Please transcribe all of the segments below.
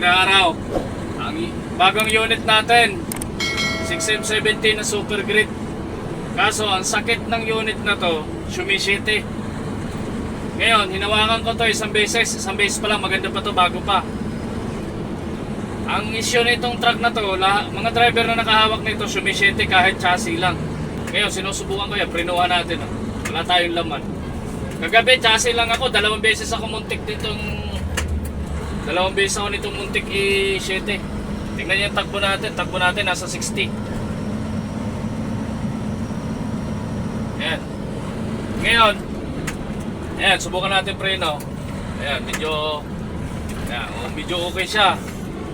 Magandang araw. Ang bagong unit natin, 6M17 na super grid. Kaso ang sakit ng unit na to, sumisiti. Ngayon, hinawakan ko to isang beses pa lang, maganda pa to, bago pa. Ang issue nitong truck na to, mga driver na nakahawak nito, sumisiti kahit chassis lang. Ngayon, sinusubukan ko yan, prinuhan natin. Wala tayong laman. Kagabi, chassis lang ako, dalawang beses ako muntik nitong muntik i-7. Tingnan niyo yung takbo natin nasa 60. Ayan. Ngayon, ayan, subukan natin preno. Ayan, medyo okay siya.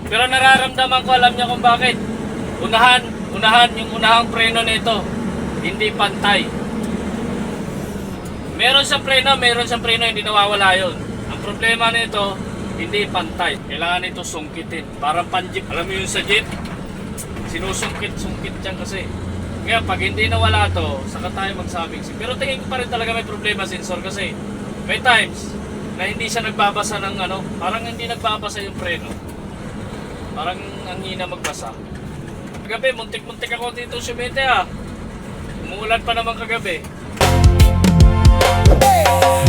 Pero nararamdaman ko, alam niya kung bakit. Yung unahang preno nito, hindi pantay. Meron siyang preno, hindi nawawala yun. Ang problema nito, hindi pantay. Kailangan ito sungkitin. Parang pan-jeep. Alam mo yun sa jeep? Sinusungkit yan kasi. Ngayon, pag hindi nawala to, saka tayo magsabing. Pero tingin ko pa rin talaga may problema sensor kasi may times na hindi siya nagbabasa ng parang hindi nagbabasa yung preno. Parang ang hina magbasa. Kagabi, muntik-muntik ako dito sa Mete Umuulan pa naman kagabi.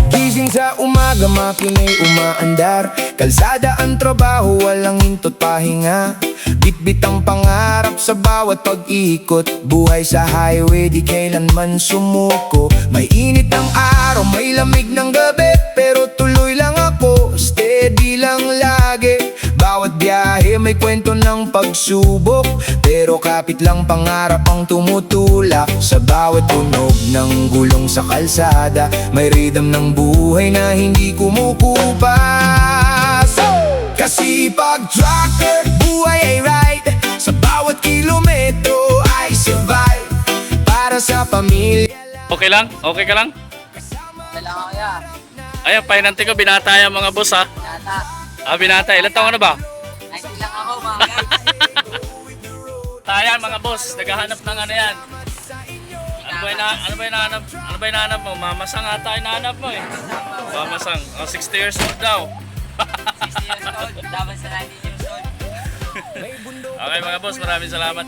Gising sa umaga, makina'y umaandar. Kalsada ang trabaho, walang hintot pahinga. Bitbit ang pangarap sa bawat pag-ikot. Buhay sa highway, di kailanman sumuko. May init ng araw, may lamig ng gabi, pero tuloy lang ako, steady lang lagi. Bawat biyahe may kwento ng pagsubok, pero kapit lang pangarap ang tumutulak. Sa bawat tunog ng gulong sa kalsada, may rhythm ng buhay na hindi kumukupas. Kasi pag trucker, buhay ay ride. Sa bawat kilometro ay survive. Para sa pamilya. Okay lang? Okay ka lang? Kailangan ko yan. Ayan, pahinanti ko, binata yung mga boss Nata. Binata. Ilan taon na ba? 19 lang ako mga guys. Tayan mga boss, naghahanap ng yan. Ano ba hinahanap mo? Mamasang ata hinahanap mo Mamasang. 60 years old daw. 60 years old, dapat sa 19 years old. Okay mga boss, maraming salamat.